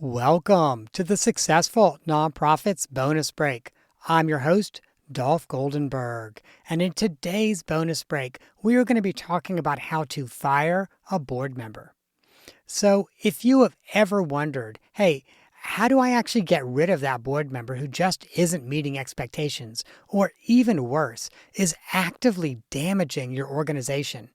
Welcome to the Successful Nonprofits Bonus Break. I'm your host, Dolph Goldenberg, and in today's bonus break, we are going to be talking about how to fire a board member. So, if you have ever wondered, hey, how do I actually get rid of that board member who just isn't meeting expectations, or even worse, is actively damaging your organization?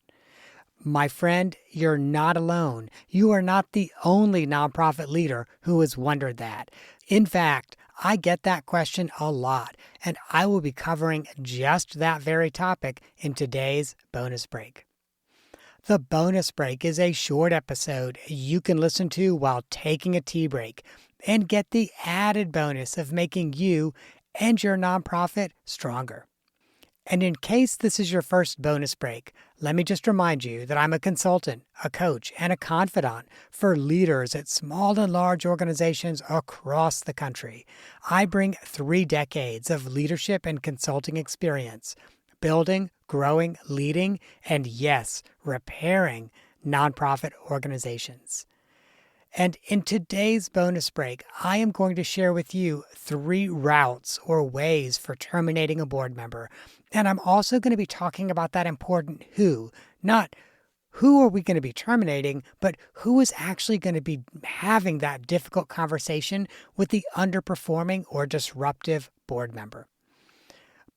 My friend, you're not alone. You are not the only nonprofit leader who has wondered that. In fact, I get that question a lot, and I will be covering just that very topic in today's bonus break. The bonus break is a short episode you can listen to while taking a tea break and get the added bonus of making you and your nonprofit stronger. And in case this is your first bonus break, let me just remind you that I'm a consultant, a coach, and a confidant for leaders at small and large organizations across the country. I bring 3 decades of leadership and consulting experience, building, growing, leading, and yes, repairing nonprofit organizations. And in today's bonus break, I am going to share with you 3 routes or ways for terminating a board member. And I'm also going to be talking about that important who, not who are we going to be terminating, but who is actually going to be having that difficult conversation with the underperforming or disruptive board member.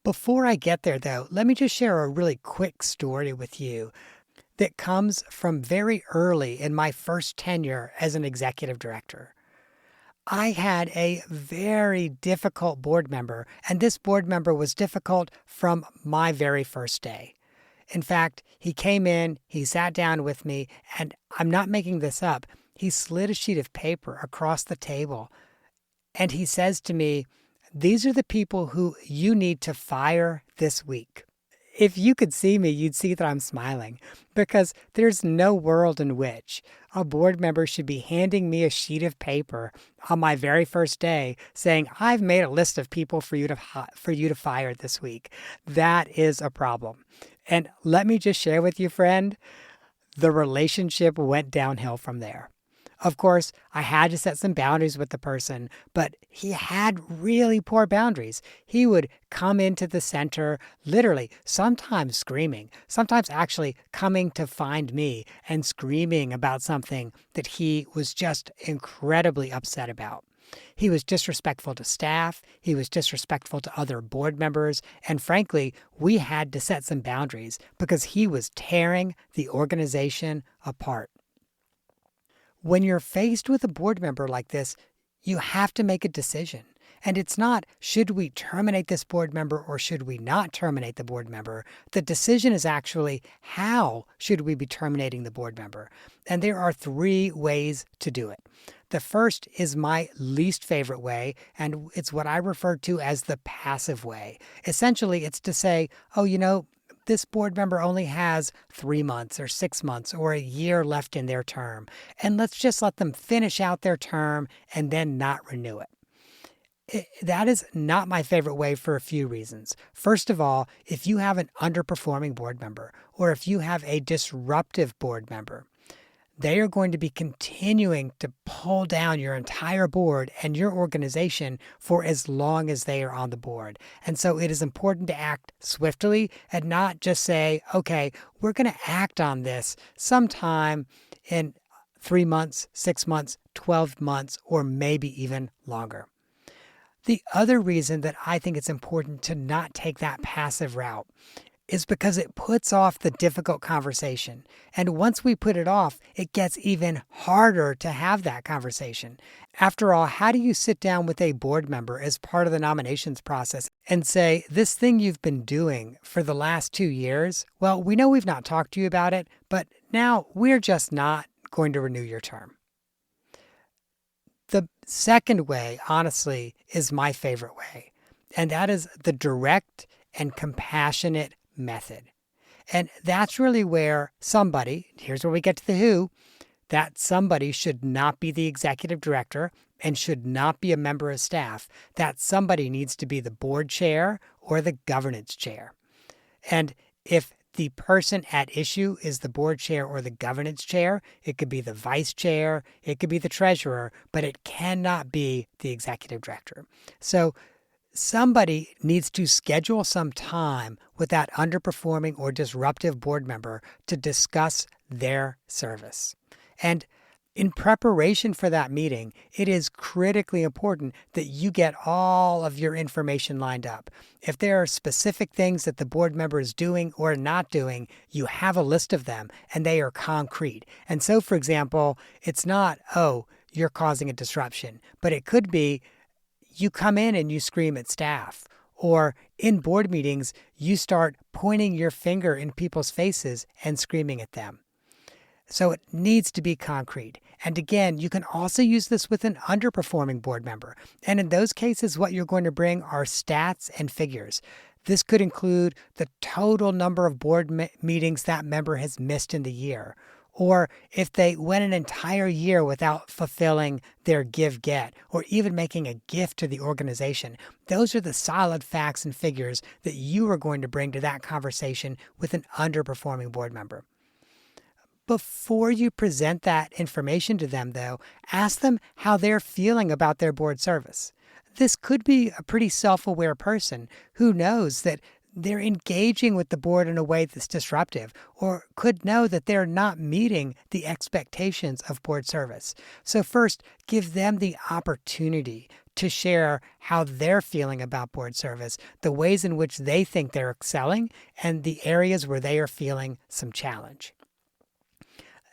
Before I get there, though, let me just share a really quick story with you that comes from very early in my first tenure as an executive director. I had a very difficult board member, and this board member was difficult from my very first day. In fact, he came in, he sat down with me, and I'm not making this up. He slid a sheet of paper across the table, and he says to me, "These are the people who you need to fire this week." If you could see me, you'd see that I'm smiling because there's no world in which a board member should be handing me a sheet of paper on my very first day saying, "I've made a list of people for you to fire this week." That is a problem. And let me just share with you, friend, the relationship went downhill from there. Of course, I had to set some boundaries with the person, but he had really poor boundaries. He would come into the center, literally, sometimes screaming, sometimes actually coming to find me and screaming about something that he was just incredibly upset about. He was disrespectful to staff, he was disrespectful to other board members, and frankly, we had to set some boundaries because he was tearing the organization apart. When you're faced with a board member like this, you have to make a decision. And it's not, should we terminate this board member or should we not terminate the board member? The decision is actually, how should we be terminating the board member? And there are 3 ways to do it. The first is my least favorite way, and it's what I refer to as the passive way. Essentially, it's to say, this board member only has 3 months or 6 months or a year left in their term, and let's just let them finish out their term and then not renew it. That is not my favorite way for a few reasons. First of all, if you have an underperforming board member or if you have a disruptive board member, they are going to be continuing to pull down your entire board and your organization for as long as they are on the board. And so it is important to act swiftly and not just say, okay, we're going to act on this sometime in 3 months, 6 months, 12 months, or maybe even longer. The other reason that I think it's important to not take that passive route is because it puts off the difficult conversation. And once we put it off, it gets even harder to have that conversation. After all, how do you sit down with a board member as part of the nominations process and say, this thing you've been doing for the last 2 years, well, we know we've not talked to you about it, but now we're just not going to renew your term. The second way, honestly, is my favorite way, and that is the direct and compassionate method. And that's really where somebody, here's where we get to the who, that somebody should not be the executive director and should not be a member of staff. That somebody needs to be the board chair or the governance chair. And if the person at issue is the board chair or the governance chair. It could be the vice chair, it could be the treasurer, but it cannot be the executive director. So somebody needs to schedule some time with that underperforming or disruptive board member to discuss their service. And in preparation for that meeting, it is critically important that you get all of your information lined up. If there are specific things that the board member is doing or not doing, you have a list of them and they are concrete. And so, for example, it's not, oh, you're causing a disruption, but it could be you come in and you scream at staff. Or in board meetings, you start pointing your finger in people's faces and screaming at them. So it needs to be concrete. And again, you can also use this with an underperforming board member. And in those cases, what you're going to bring are stats and figures. This could include the total number of board meetings that member has missed in the year, or if they went an entire year without fulfilling their give-get, or even making a gift to the organization. Those are the solid facts and figures that you are going to bring to that conversation with an underperforming board member. Before you present that information to them, though, ask them how they're feeling about their board service. This could be a pretty self-aware person who knows that they're engaging with the board in a way that's disruptive, or could know that they're not meeting the expectations of board service. So first, give them the opportunity to share how they're feeling about board service, the ways in which they think they're excelling, and the areas where they are feeling some challenge.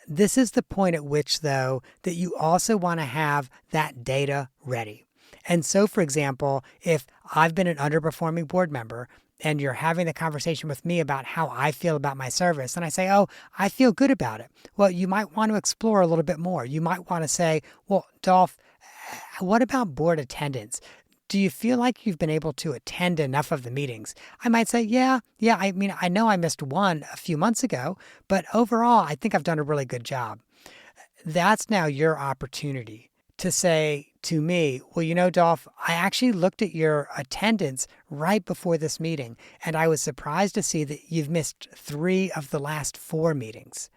This is the point at which, though, that you also want to have that data ready. And so, for example, if I've been an underperforming board member and you're having the conversation with me about how I feel about my service, and I say, oh, I feel good about it. Well, you might want to explore a little bit more. You might want to say, well, Dolph, what about board attendance? Do you feel like you've been able to attend enough of the meetings? I might say, yeah. I mean, I know I missed one a few months ago, but overall, I think I've done a really good job. That's now your opportunity to say to me, well, you know, Dolph, I actually looked at your attendance right before this meeting, and I was surprised to see that you've missed 3 of the last 4 meetings.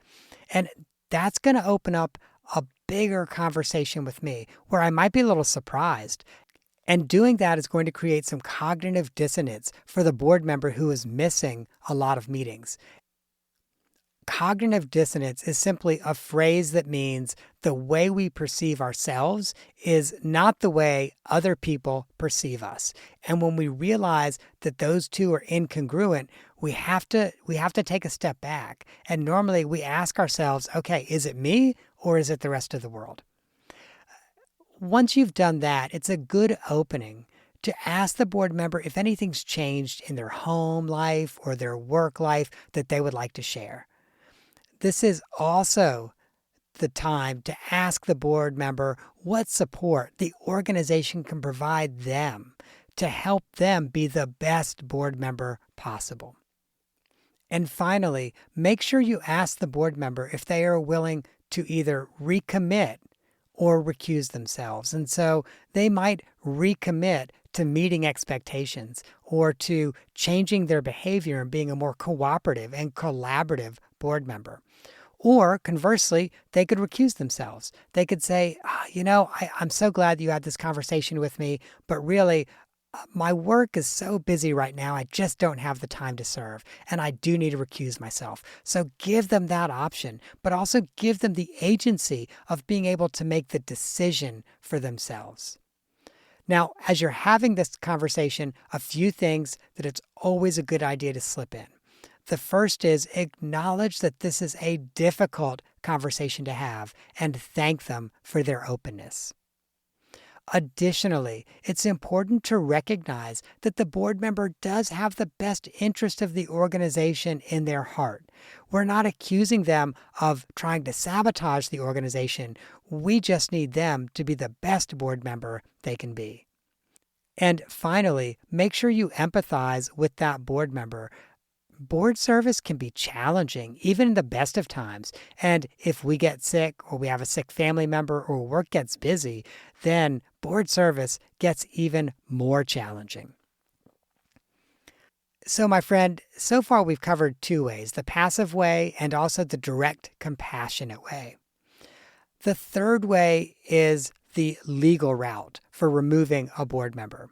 And that's going to open up a bigger conversation with me where I might be a little surprised. And doing that is going to create some cognitive dissonance for the board member who is missing a lot of meetings. Cognitive dissonance is simply a phrase that means the way we perceive ourselves is not the way other people perceive us. And when we realize that those two are incongruent, we have to take a step back. And normally we ask ourselves, okay, is it me or is it the rest of the world? Once you've done that, it's a good opening to ask the board member if anything's changed in their home life or their work life that they would like to share. This is also the time to ask the board member what support the organization can provide them to help them be the best board member possible. And finally, make sure you ask the board member if they are willing to either recommit or recuse themselves. And so they might recommit to meeting expectations or to changing their behavior and being a more cooperative and collaborative board member. Or conversely, they could recuse themselves. They could say, I'm so glad you had this conversation with me, but really, my work is so busy right now, I just don't have the time to serve, and I do need to recuse myself. So give them that option, but also give them the agency of being able to make the decision for themselves. Now, as you're having this conversation, a few things that it's always a good idea to slip in. The first is acknowledge that this is a difficult conversation to have and thank them for their openness. Additionally, it's important to recognize that the board member does have the best interest of the organization in their heart. We're not accusing them of trying to sabotage the organization. We just need them to be the best board member they can be. And finally, make sure you empathize with that board member. Board service can be challenging, even in the best of times. And if we get sick or we have a sick family member or work gets busy, then board service gets even more challenging. So, my friend, so far we've covered two ways, the passive way and also the direct, compassionate way. The third way is the legal route for removing a board member.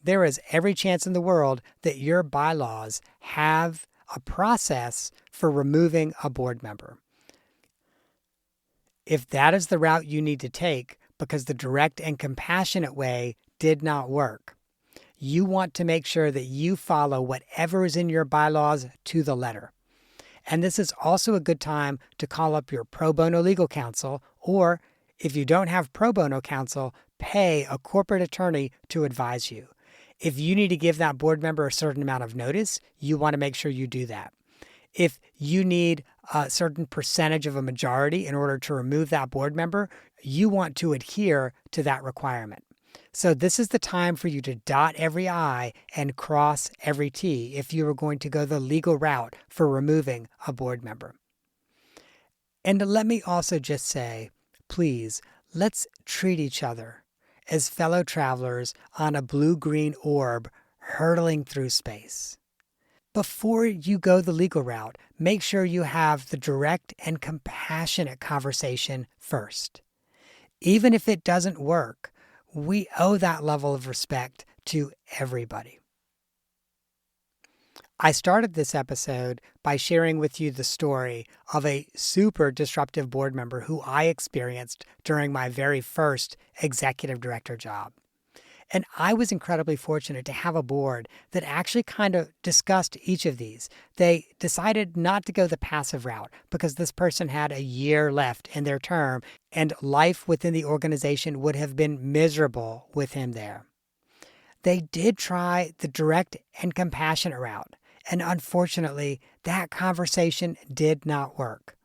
There is every chance in the world that your bylaws have a process for removing a board member. If that is the route you need to take because the direct and compassionate way did not work, you want to make sure that you follow whatever is in your bylaws to the letter. And this is also a good time to call up your pro bono legal counsel, or if you don't have pro bono counsel, pay a corporate attorney to advise you. If you need to give that board member a certain amount of notice, you want to make sure you do that. If you need a certain percentage of a majority in order to remove that board member, you want to adhere to that requirement. So this is the time for you to dot every I and cross every T if you are going to go the legal route for removing a board member. And let me also just say, please, let's treat each other as fellow travelers on a blue-green orb hurtling through space. Before you go the legal route, make sure you have the direct and compassionate conversation first. Even if it doesn't work, we owe that level of respect to everybody. I started this episode by sharing with you the story of a super disruptive board member who I experienced during my very first executive director job. And I was incredibly fortunate to have a board that actually kind of discussed each of these. They decided not to go the passive route because this person had a year left in their term and life within the organization would have been miserable with him there. They did try the direct and compassionate route, and unfortunately, that conversation did not work.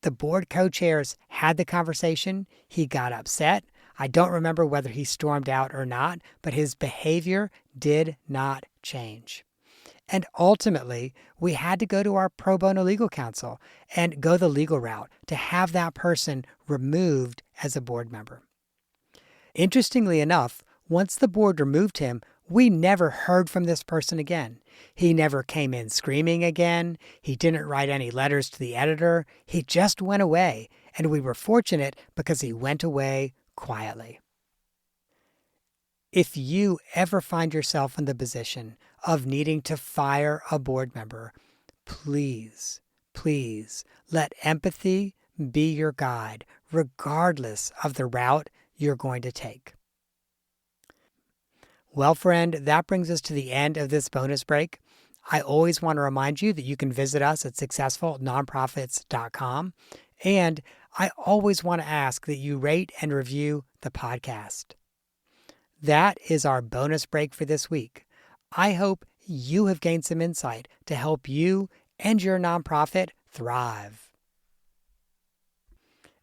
The board co-chairs had the conversation. He got upset. I don't remember whether he stormed out or not, but his behavior did not change. And ultimately, we had to go to our pro bono legal counsel and go the legal route to have that person removed as a board member. Interestingly enough, once the board removed him, we never heard from this person again. He never came in screaming again. He didn't write any letters to the editor. He just went away, and we were fortunate because he went away quietly. If you ever find yourself in the position of needing to fire a board member, please, please let empathy be your guide, regardless of the route you're going to take. Well, friend, that brings us to the end of this bonus break. I always want to remind you that you can visit us at successfulnonprofits.com. And I always want to ask that you rate and review the podcast. That is our bonus break for this week. I hope you have gained some insight to help you and your nonprofit thrive.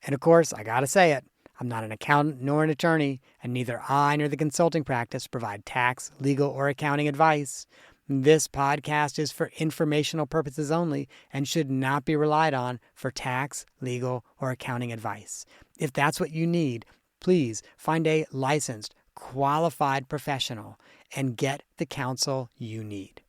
And of course, I gotta say it, I'm not an accountant nor an attorney, and neither I nor the consulting practice provide tax, legal, or accounting advice. This podcast is for informational purposes only and should not be relied on for tax, legal, or accounting advice. If that's what you need, please find a licensed, qualified professional and get the counsel you need.